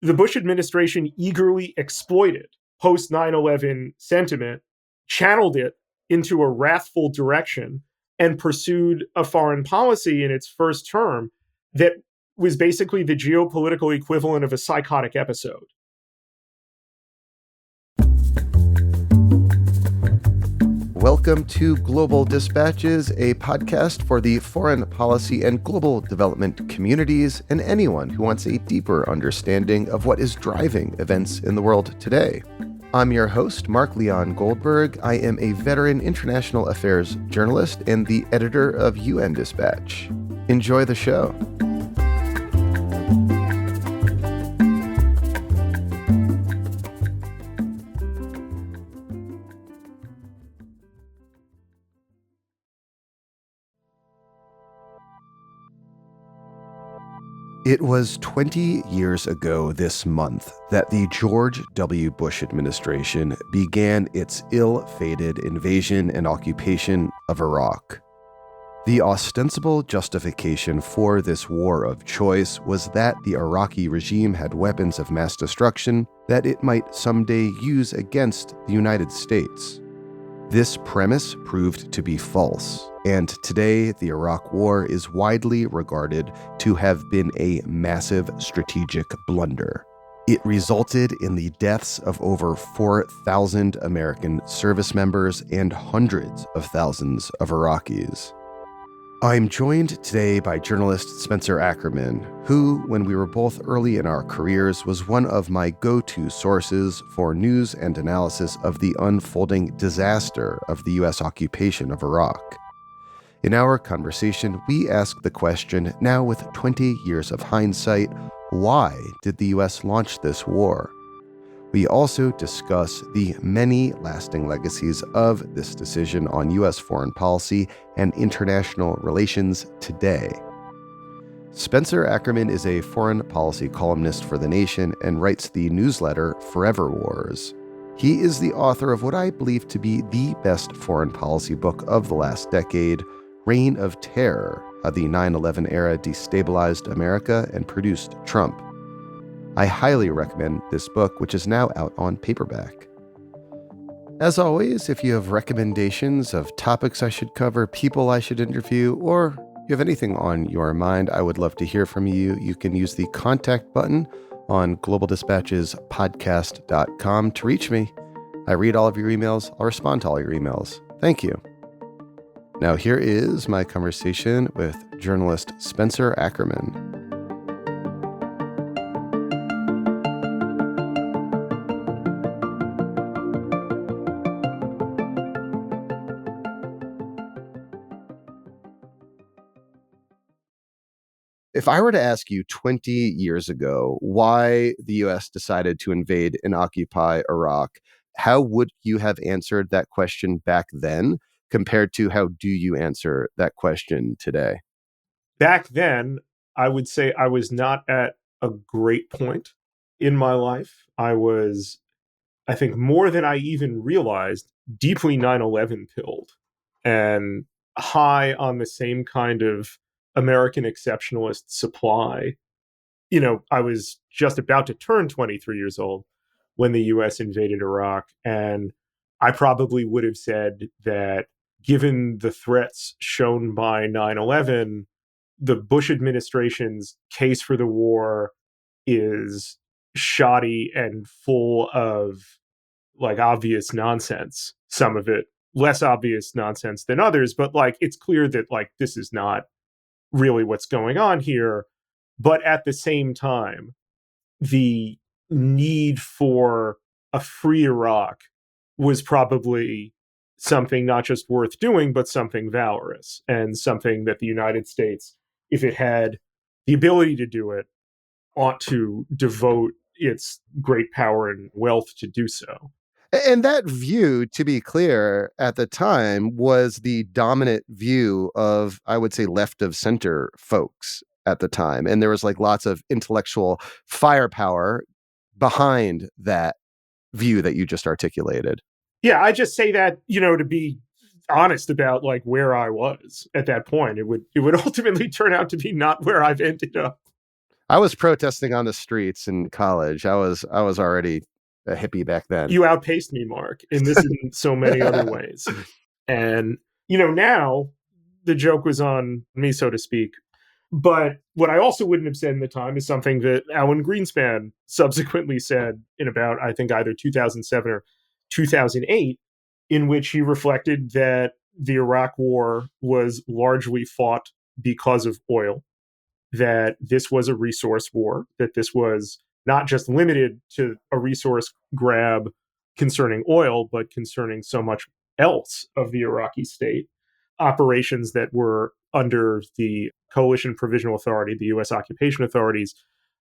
the Bush administration eagerly exploited post 9/11 sentiment, channeled it into a wrathful direction, and pursued a foreign policy in its first term that was basically the geopolitical equivalent of a psychotic episode. Welcome to Global Dispatches, a podcast for the foreign policy and global development communities and anyone who wants a deeper understanding of what is driving events in the world today. I'm your host, Mark Leon Goldberg. I am a veteran international affairs journalist and the editor of UN Dispatch. Enjoy the show. It was 20 years ago this month that the George W. Bush administration began its ill-fated invasion and occupation of Iraq. The ostensible justification for this war of choice was that the Iraqi regime had weapons of mass destruction that it might someday use against the United States. This premise proved to be false, and today the Iraq War is widely regarded to have been a massive strategic blunder. It resulted in the deaths of over 4,000 American service members and hundreds of thousands of Iraqis. I'm joined today by journalist Spencer Ackerman, who, when we were both early in our careers, was one of my go-to sources for news and analysis of the unfolding disaster of the U.S. occupation of Iraq. In our conversation, we ask the question, now with 20 years of hindsight, why did the U.S. launch this war? We also discuss the many lasting legacies of this decision on U.S. foreign policy and international relations today. Spencer Ackerman is a foreign policy columnist for The Nation and writes the newsletter Forever Wars. He is the author of what I believe to be the best foreign policy book of the last decade, Reign of Terror: How the 9/11 Era Destabilized America and Produced Trump. I highly recommend this book, which is now out on paperback. As always, if you have recommendations of topics I should cover, people I should interview, or you have anything on your mind, I would love to hear from you. You can use the contact button on globaldispatchespodcast.com to reach me. I read all of your emails. I'll respond to all your emails. Thank you. Now here is my conversation with journalist Spencer Ackerman. If I were to ask you 20 years ago why the U.S. decided to invade and occupy Iraq, how would you have answered that question back then compared to how do you answer that question today? Back then, I would say I was not at a great point in my life. I was, I think, more than I even realized, deeply 9/11 pilled and high on the same kind of American exceptionalist supply. I was just about to turn 23 years old when the US invaded Iraq, and I probably would have said that given the threats shown by 9/11, the Bush administration's case for the war is shoddy and full of obvious nonsense. Some of it less obvious nonsense than others, but it's clear that this is not really what's going on here. But at the same time, the need for a free Iraq was probably something not just worth doing, but something valorous and something that the United States, if it had the ability to do it, ought to devote its great power and wealth to do so. And that view, to be clear, at the time was the dominant view of, I would say, left of center folks at the time. And there was lots of intellectual firepower behind that view that you just articulated. Yeah, I just say that, to be honest about where I was at that point. It would ultimately turn out to be not where I've ended up. I was protesting on the streets in college. I was already a hippie back then. You outpaced me, Mark, in this and so many other ways. And, now the joke was on me, so to speak. But what I also wouldn't have said in the time is something that Alan Greenspan subsequently said in about, I think, either 2007 or 2008, in which he reflected that the Iraq War was largely fought because of oil, that this was a resource war, that this was not just limited to a resource grab concerning oil, but concerning so much else of the Iraqi state. Operations that were under the Coalition Provisional Authority, the U.S. occupation authorities,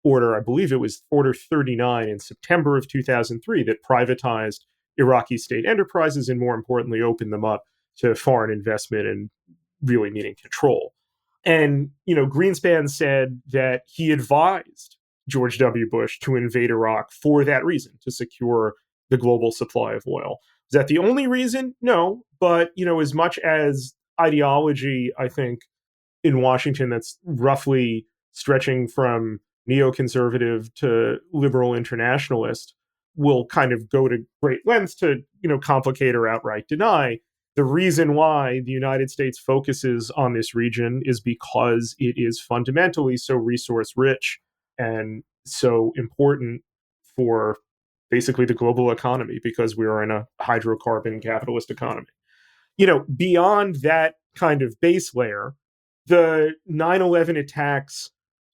order, I believe it was Order 39 in September of 2003, that privatized Iraqi state enterprises and, more importantly, opened them up to foreign investment and really needing control. And, Greenspan said that he advised George W. Bush to invade Iraq for that reason, to secure the global supply of oil. Is that the only reason? No. But, as much as ideology, I think, in Washington that's roughly stretching from neoconservative to liberal internationalist will kind of go to great lengths to, complicate or outright deny. The reason why the United States focuses on this region is because it is fundamentally so resource rich and so important for basically the global economy, because we are in a hydrocarbon capitalist economy. Beyond that kind of base layer, the 9/11 attacks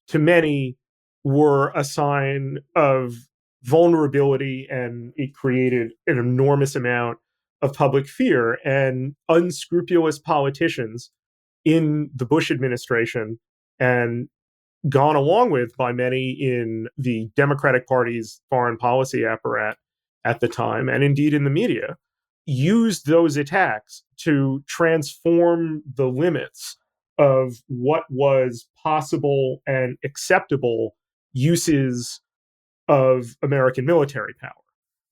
to many were a sign of vulnerability, and it created an enormous amount of public fear. And unscrupulous politicians in the Bush administration, and gone along with by many in the Democratic Party's foreign policy apparat at the time, and indeed in the media, used those attacks to transform the limits of what was possible and acceptable uses of American military power.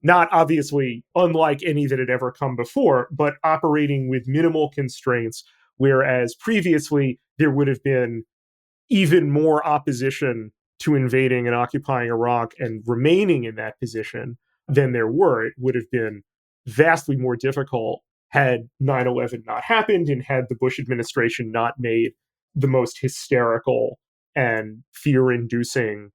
Not obviously unlike any that had ever come before, but operating with minimal constraints, whereas previously there would have been even more opposition to invading and occupying Iraq and remaining in that position than there were. It would have been vastly more difficult had 9/11 not happened, and had the Bush administration not made the most hysterical and fear inducing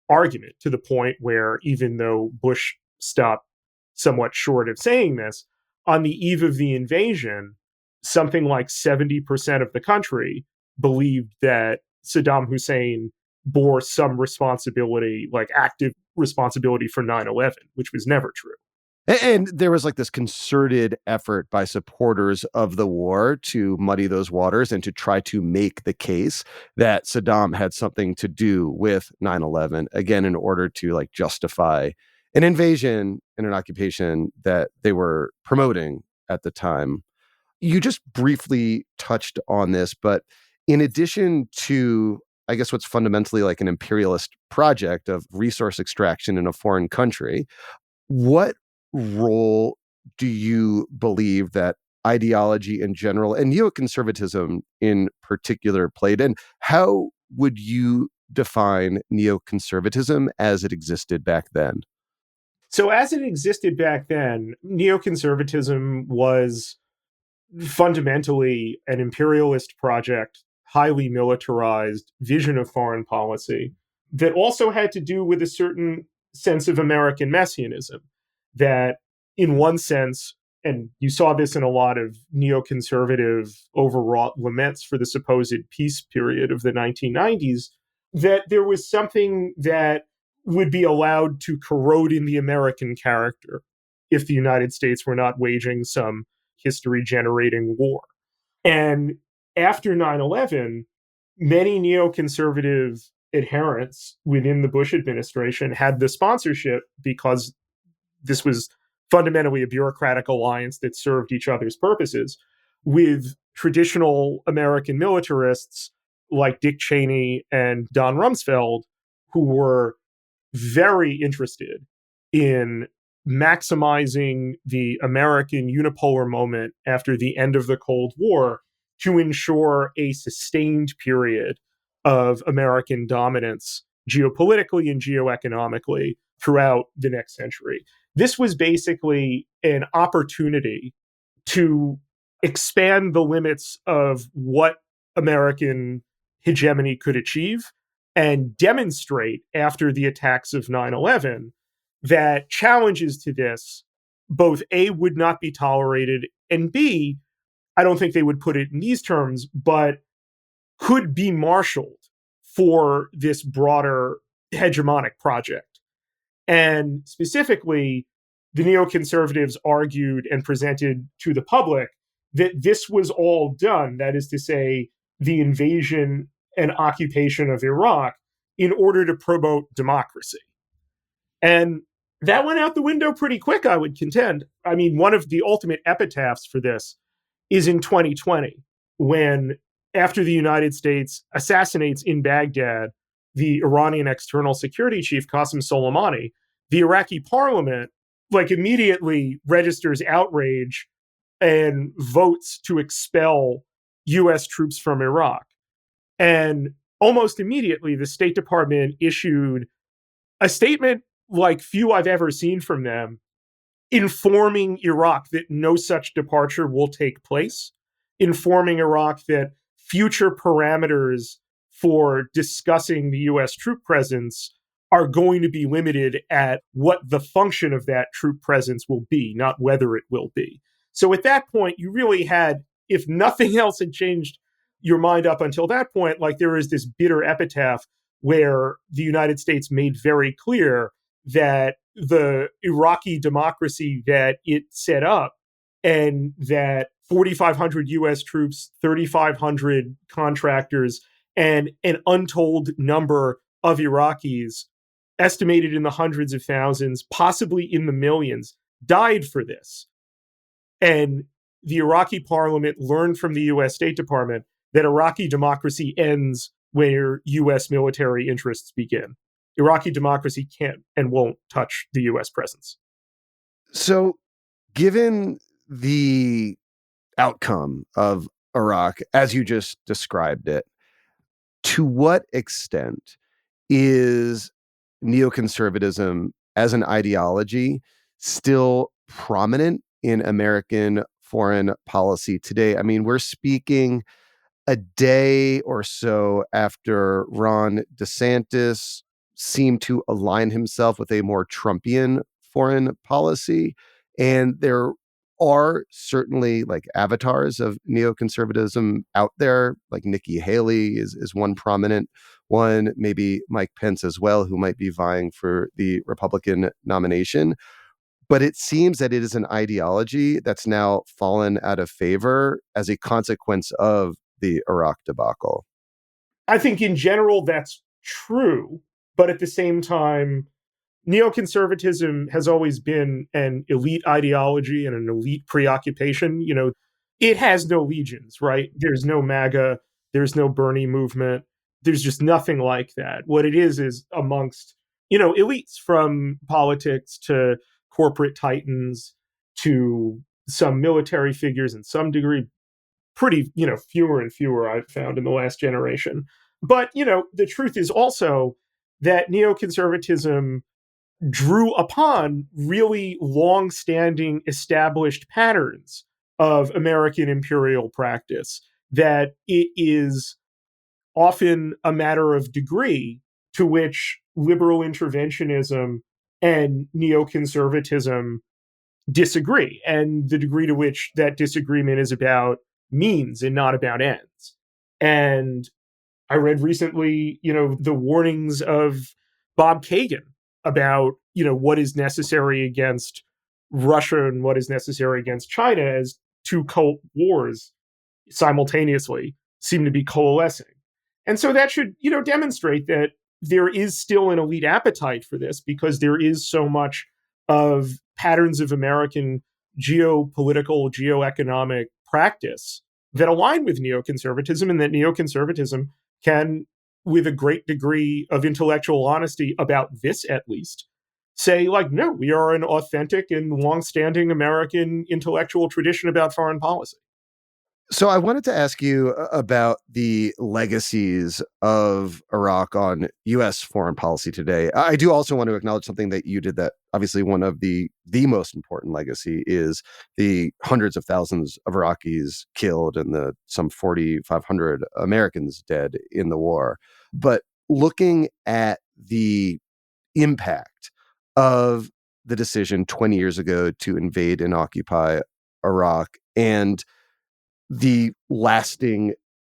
argument, to the point where, even though Bush stopped somewhat short of saying this, on the eve of the invasion, something like 70% of the country believed that Saddam Hussein bore some responsibility, like active responsibility, for 9/11, which was never true. And there was like this concerted effort by supporters of the war to muddy those waters and to try to make the case that Saddam had something to do with 9/11, again, in order to like justify an invasion and an occupation that they were promoting at the time. You just briefly touched on this, but in addition to, I guess, what's fundamentally like an imperialist project of resource extraction in a foreign country, what role do you believe that ideology in general and neoconservatism in particular played? And how would you define neoconservatism as it existed back then? So, as it existed back then, neoconservatism was fundamentally an imperialist project, highly militarized vision of foreign policy that also had to do with a certain sense of American messianism. That, in one sense, and you saw this in a lot of neoconservative, overwrought laments for the supposed peace period of the 1990s, that there was something that would be allowed to corrode in the American character if the United States were not waging some history generating war. And after 9/11, many neoconservative adherents within the Bush administration had the sponsorship, because this was fundamentally a bureaucratic alliance that served each other's purposes, with traditional American militarists like Dick Cheney and Don Rumsfeld, who were very interested in maximizing the American unipolar moment after the end of the Cold War to ensure a sustained period of American dominance geopolitically and geoeconomically throughout the next century. This was basically an opportunity to expand the limits of what American hegemony could achieve and demonstrate after the attacks of 9/11 that challenges to this both A, would not be tolerated, and B, I don't think they would put it in these terms, but could be marshaled for this broader hegemonic project. And specifically, the neoconservatives argued and presented to the public that this was all done, that is to say, the invasion and occupation of Iraq, in order to promote democracy. And that went out the window pretty quick, I would contend. I mean, one of the ultimate epitaphs for this is in 2020, when, after the United States assassinates in Baghdad the Iranian external security chief, Qasem Soleimani, the Iraqi parliament immediately registers outrage and votes to expel US troops from Iraq. And almost immediately, the State Department issued a statement like few I've ever seen from them, informing Iraq that no such departure will take place, informing Iraq that future parameters for discussing the US troop presence are going to be limited at what the function of that troop presence will be, not whether it will be. So at that point, you really had, if nothing else had changed your mind up until that point, there is this bitter epitaph where the United States made very clear that the Iraqi democracy that it set up, and that 4,500 US troops, 3,500 contractors, and an untold number of Iraqis, estimated in the hundreds of thousands, possibly in the millions, died for this. And the Iraqi parliament learned from the US State Department that Iraqi democracy ends where US military interests begin. Iraqi democracy can't and won't touch the US presence. So, given the outcome of Iraq, as you just described it, to what extent is neoconservatism as an ideology still prominent in American foreign policy today? I mean, we're speaking a day or so after Ron DeSantis seemed to align himself with a more Trumpian foreign policy. And there are certainly avatars of neoconservatism out there, like Nikki Haley is one prominent one, maybe Mike Pence as well, who might be vying for the Republican nomination. But it seems that it is an ideology that's now fallen out of favor as a consequence of the Iraq debacle. I think in general that's true, but at the same time, neoconservatism has always been an elite ideology and an elite preoccupation. It has no legions, right? There's no MAGA, there's no Bernie movement, there's just nothing like that. What it is amongst, elites, from politics to corporate titans to some military figures in some degree, pretty, fewer and fewer I've found in the last generation. But, the truth is also that neoconservatism drew upon really long-standing established patterns of American imperial practice, that it is often a matter of degree to which liberal interventionism and neoconservatism disagree, and the degree to which that disagreement is about means and not about ends. And I read recently, the warnings of Bob Kagan about, what is necessary against Russia and what is necessary against China, as two cold wars simultaneously seem to be coalescing. And so that should, demonstrate that there is still an elite appetite for this, because there is so much of patterns of American geopolitical, geoeconomic practice that align with neoconservatism, and that neoconservatism can, with a great degree of intellectual honesty about this at least, say, no, we are an authentic and longstanding American intellectual tradition about foreign policy. So I wanted to ask you about the legacies of Iraq on U.S. foreign policy today. I do also want to acknowledge something that you did, that obviously one of the most important legacy is the hundreds of thousands of Iraqis killed and the some 4,500 Americans dead in the war. But looking at the impact of the decision 20 years ago to invade and occupy Iraq, and the lasting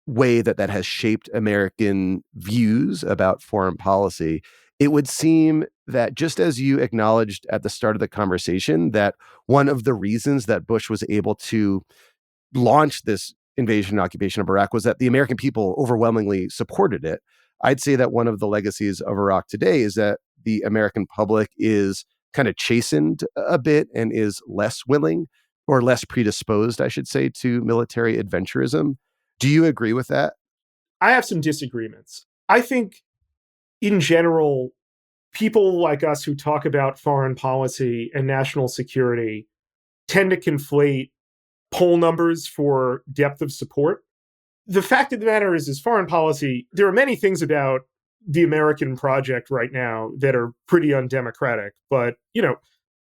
way that that has shaped American views about foreign policy, it would seem that, just as you acknowledged at the start of the conversation, that one of the reasons that Bush was able to launch this invasion and occupation of Iraq was that the American people overwhelmingly supported it. I'd say that one of the legacies of Iraq today is that the American public is kind of chastened a bit and is less willing, or less predisposed, I should say, to military adventurism. Do you agree with that? I have some disagreements. I think, in general, people like us who talk about foreign policy and national security tend to conflate poll numbers for depth of support. The fact of the matter is foreign policy, there are many things about the American project right now that are pretty undemocratic. But,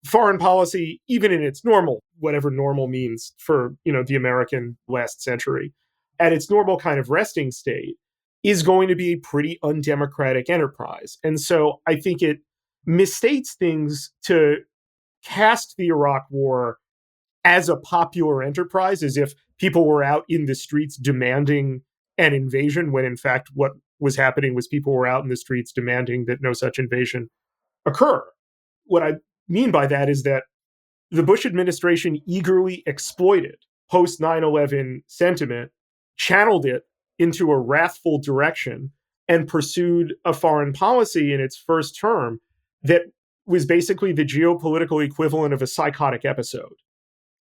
foreign policy, even in its normal, whatever normal means for, the American last century, at its normal kind of resting state, is going to be a pretty undemocratic enterprise. And so I think it misstates things to cast the Iraq War as a popular enterprise, as if people were out in the streets demanding an invasion, when in fact what was happening was people were out in the streets demanding that no such invasion occur. What I mean by that is that the Bush administration eagerly exploited post 9/11 sentiment, channeled it into a wrathful direction, and pursued a foreign policy in its first term that was basically the geopolitical equivalent of a psychotic episode.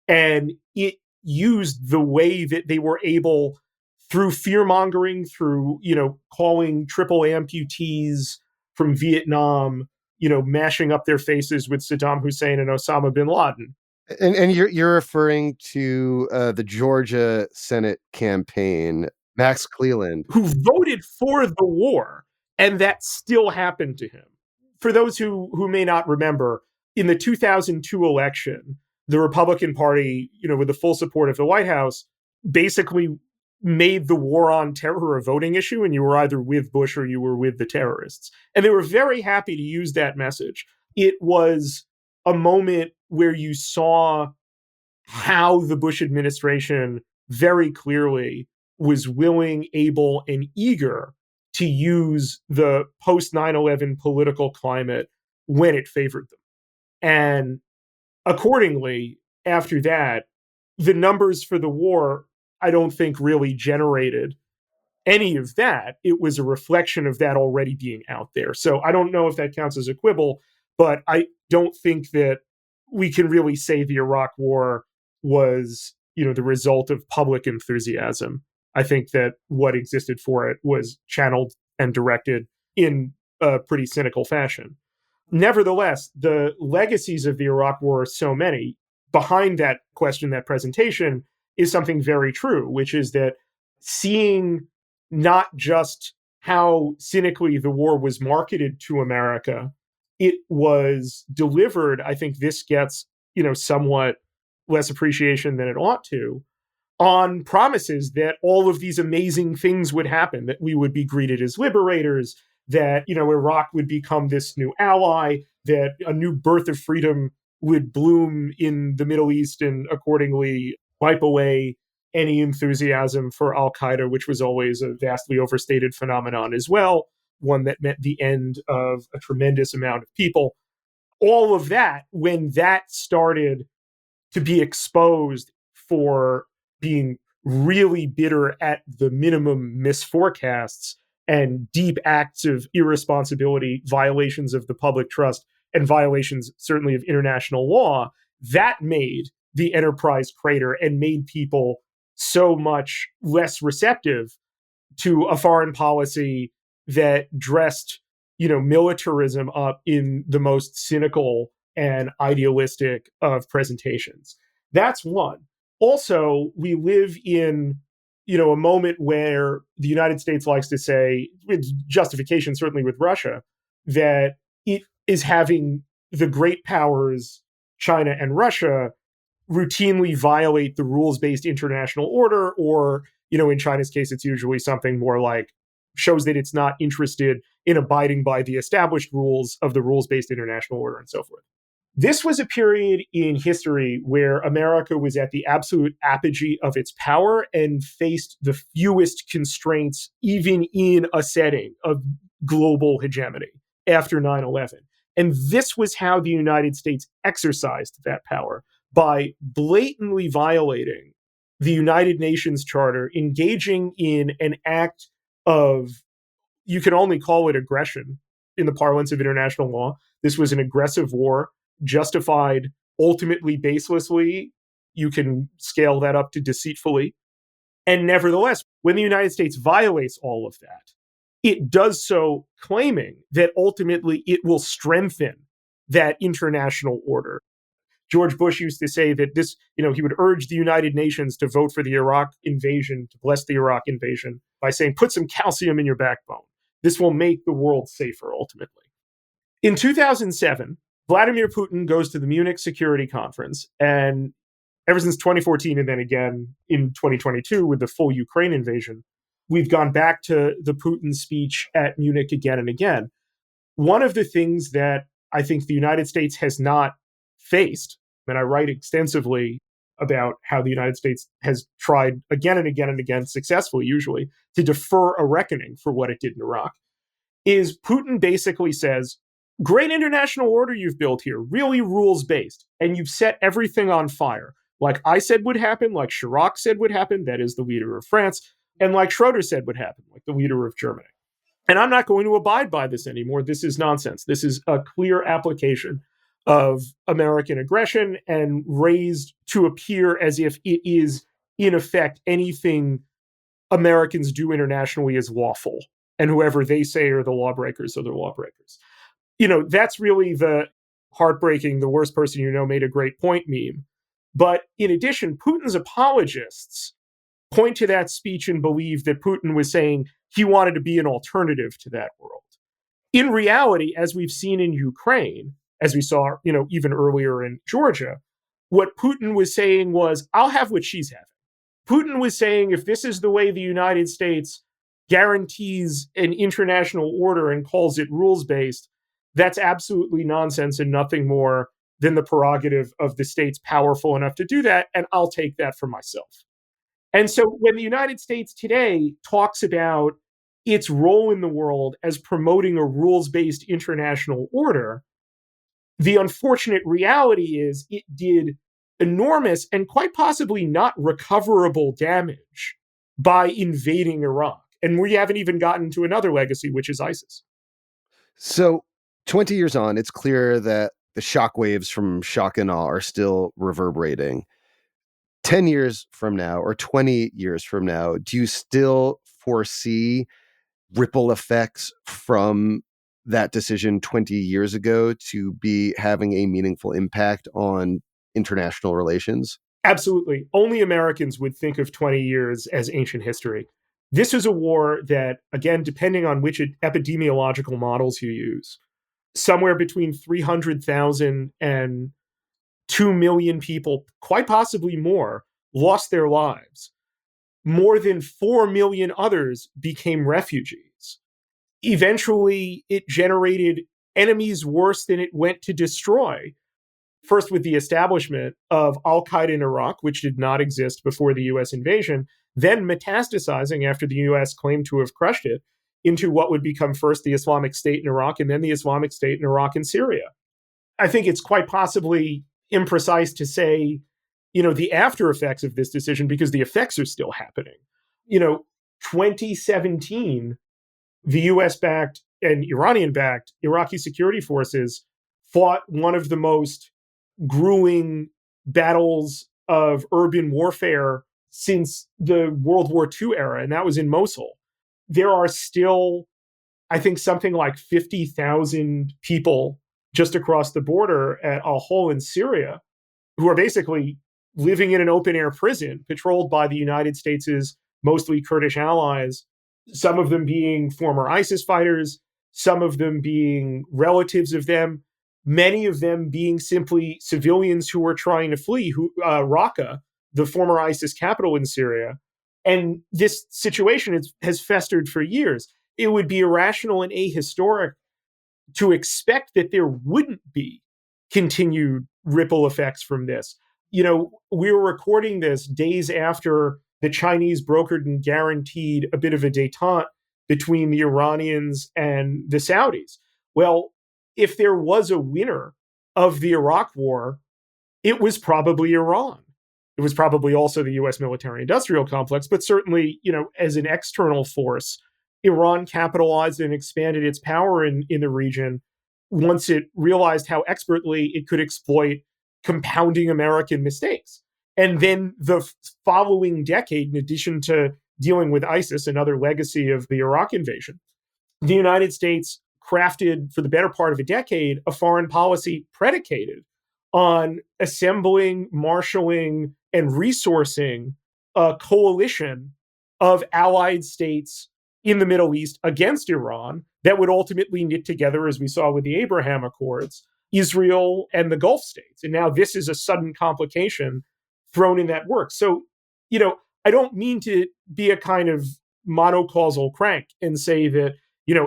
And it used the way that they were able, through fear mongering, through, calling triple amputees from Vietnam, mashing up their faces with Saddam Hussein and Osama bin Laden. And you're referring to the Georgia Senate campaign, Max Cleland. Who voted for the war, and that still happened to him. For those who may not remember, in the 2002 election, the Republican Party, with the full support of the White House, basically made the war on terror a voting issue, and you were either with Bush or you were with the terrorists. And they were very happy to use that message. It was a moment where you saw how the Bush administration very clearly was willing, able, and eager to use the post 9/11 political climate when it favored them. And accordingly, after that, the numbers for the war, I don't think really generated any of that. It was a reflection of that already being out there. So I don't know if that counts as a quibble, but I don't think that we can really say the Iraq War was, the result of public enthusiasm. I think that what existed for it was channeled and directed in a pretty cynical fashion. Nevertheless, the legacies of the Iraq War are so many. Behind that question, that presentation, is something very true, which is that seeing not just how cynically the war was marketed to America, it was delivered. I think this gets, somewhat less appreciation than it ought to, on promises that all of these amazing things would happen, that we would be greeted as liberators, that, Iraq would become this new ally, that a new birth of freedom would bloom in the Middle East and accordingly wipe away any enthusiasm for Al Qaeda, which was always a vastly overstated phenomenon as well, one that meant the end of a tremendous amount of people. All of that, when that started to be exposed for being really bitter at the minimum misforecasts and deep acts of irresponsibility, violations of the public trust, and violations certainly of international law, that made the enterprise crater and made people so much less receptive to a foreign policy that dressed, militarism up in the most cynical and idealistic of presentations. That's one. Also, we live in, a moment where the United States likes to say, with justification certainly with Russia, that it is having the great powers, China and Russia, routinely violate the rules-based international order, or, in China's case, it's usually something more like shows that it's not interested in abiding by the established rules of the rules-based international order and so forth. This was a period in history where America was at the absolute apogee of its power and faced the fewest constraints, even in a setting of global hegemony after 9/11. And this was how the United States exercised that power, by blatantly violating the United Nations Charter, engaging in an act of, you can only call it aggression in the parlance of international law. This was an aggressive war, justified ultimately baselessly. You can scale that up to deceitfully. And nevertheless, when the United States violates all of that, it does so claiming that ultimately it will strengthen that international order. George Bush used to say that this, he would urge the United Nations to vote for the Iraq invasion, to bless the Iraq invasion, by saying, put some calcium in your backbone. This will make the world safer ultimately. In 2007, Vladimir Putin goes to the Munich Security Conference, and ever since 2014 and then again in 2022 with the full Ukraine invasion, we've gone back to the Putin speech at Munich again and again. One of the things that I think the United States has not faced, and I write extensively about how the United States has tried again and again and again, successfully usually, to defer a reckoning for what it did in Iraq, is Putin basically says, great international order you've built here, really rules-based, and you've set everything on fire. Like I said would happen, like Chirac said would happen, that is the leader of France, and like Schroeder said would happen, like the leader of Germany. And I'm not going to abide by this anymore. This is nonsense. This is a clear application of American aggression and raised to appear as if it is, in effect, anything Americans do internationally is lawful. And whoever they say are the lawbreakers are the lawbreakers. That's really the heartbreaking, the worst person you know made a great point meme. But in addition, Putin's apologists point to that speech and believe that Putin was saying he wanted to be an alternative to that world. In reality, as we've seen in Ukraine, as we saw, even earlier in Georgia, what Putin was saying was, I'll have what she's having. Putin was saying, if this is the way the United States guarantees an international order and calls it rules-based, that's absolutely nonsense and nothing more than the prerogative of the states powerful enough to do that, and I'll take that for myself. And so when the United States today talks about its role in the world as promoting a rules-based international order, the unfortunate reality is it did enormous and quite possibly not recoverable damage by invading Iraq. And we haven't even gotten to another legacy, which is ISIS. So 20 years on, it's clear that the shockwaves from shock and awe are still reverberating. 10 years from now or 20 years from now, do you still foresee ripple effects from that decision 20 years ago to be having a meaningful impact on international relations? Absolutely. Only Americans would think of 20 years as ancient history. This is a war that, again, depending on which epidemiological models you use, somewhere between 300,000 and 2 million people, quite possibly more, lost their lives. More than 4 million others became refugees. Eventually, it generated enemies worse than it went to destroy. First, with the establishment of al-Qaeda in Iraq, which did not exist before the US invasion, then metastasizing after the US claimed to have crushed it into what would become first the Islamic State in Iraq and then the Islamic State in Iraq and Syria. I think it's quite possibly imprecise to say, the after effects of this decision, because the effects are still happening. 2017, the US-backed and Iranian-backed Iraqi security forces fought one of the most grueling battles of urban warfare since the World War II era, and that was in Mosul. There are still, I think, something like 50,000 people just across the border at Al-Hol in Syria who are basically living in an open-air prison patrolled by the United States' mostly Kurdish allies, some of them being former ISIS fighters, some of them being relatives of them, many of them being simply civilians who were trying to flee Raqqa, the former ISIS capital in Syria. And this situation has festered for years. It would be irrational and ahistoric to expect that there wouldn't be continued ripple effects from this. We were recording this days after the Chinese brokered and guaranteed a bit of a détente between the Iranians and the Saudis. Well, if there was a winner of the Iraq war, it was probably Iran. It was probably also the U.S. military-industrial complex, but certainly, as an external force, Iran capitalized and expanded its power in the region once it realized how expertly it could exploit compounding American mistakes. And then the following decade, in addition to dealing with ISIS, another legacy of the Iraq invasion, the United States crafted for the better part of a decade a foreign policy predicated on assembling, marshaling, and resourcing a coalition of allied states in the Middle East against Iran that would ultimately knit together, as we saw with the Abraham Accords, Israel and the Gulf states. And now this is a sudden complication thrown in that work. So, I don't mean to be a kind of monocausal crank and say that,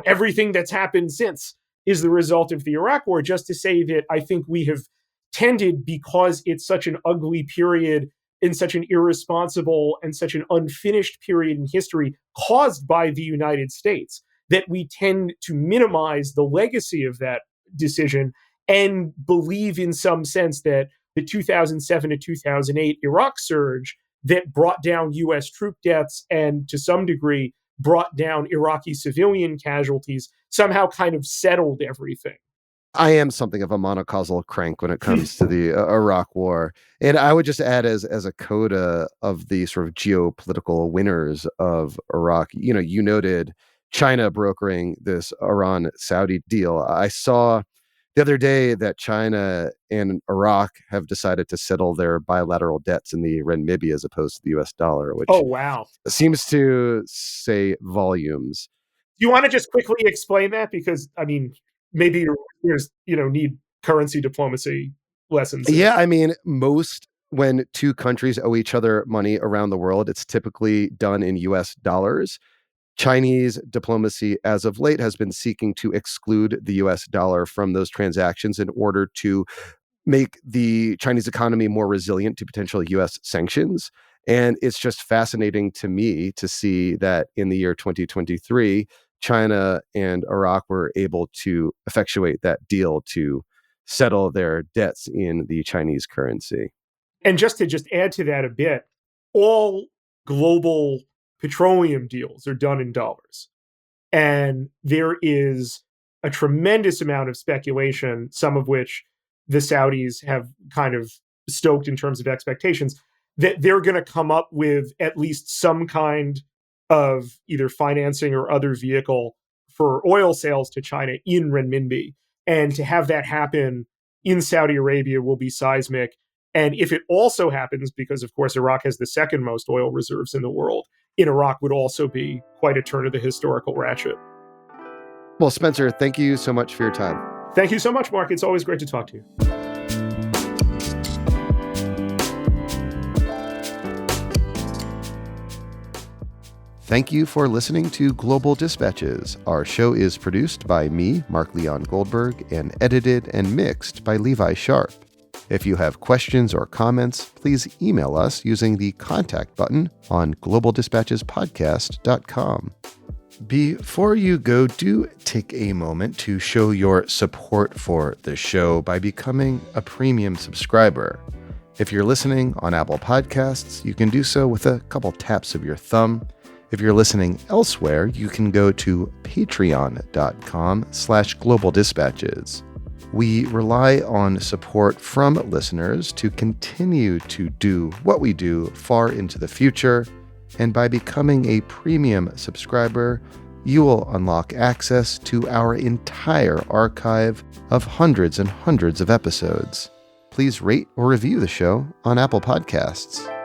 everything that's happened since is the result of the Iraq war, just to say that I think we have tended, because it's such an ugly period in such an irresponsible and such an unfinished period in history caused by the United States, that we tend to minimize the legacy of that decision and believe in some sense that the 2007 to 2008 Iraq surge that brought down U.S. troop deaths and to some degree brought down Iraqi civilian casualties somehow kind of settled everything. I am something of a monocausal crank when it comes to the Iraq war. And I would just add as a coda of the sort of geopolitical winners of Iraq, you noted China brokering this Iran-Saudi deal. I saw the other day that China and Iraq have decided to settle their bilateral debts in the renminbi as opposed to the US dollar, which seems to say volumes. Do you want to just quickly explain that? Because, maybe your listeners, need currency diplomacy lessons. Yeah, when two countries owe each other money around the world, it's typically done in US dollars. Chinese diplomacy, as of late, has been seeking to exclude the US dollar from those transactions in order to make the Chinese economy more resilient to potential US sanctions. And it's just fascinating to me to see that in the year 2023, China and Iraq were able to effectuate that deal to settle their debts in the Chinese currency. And just to add to that a bit, all global petroleum deals are done in dollars. And there is a tremendous amount of speculation, some of which the Saudis have kind of stoked in terms of expectations, that they're going to come up with at least some kind of either financing or other vehicle for oil sales to China in renminbi. And to have that happen in Saudi Arabia will be seismic. And if it also happens, because of course Iraq has the second most oil reserves in the world, in Iraq would also be quite a turn of the historical ratchet. Well, Spencer, thank you so much for your time. Thank you so much, Mark. It's always great to talk to you. Thank you for listening to Global Dispatches. Our show is produced by me, Mark Leon Goldberg, and edited and mixed by Levi Sharp. If you have questions or comments, please email us using the contact button on globaldispatchespodcast.com. Before you go, do take a moment to show your support for the show by becoming a premium subscriber. If you're listening on Apple Podcasts, you can do so with a couple taps of your thumb. If you're listening elsewhere, you can go to patreon.com/globaldispatches. We rely on support from listeners to continue to do what we do far into the future, and by becoming a premium subscriber, you will unlock access to our entire archive of hundreds and hundreds of episodes. please rate or review the show on Apple Podcasts.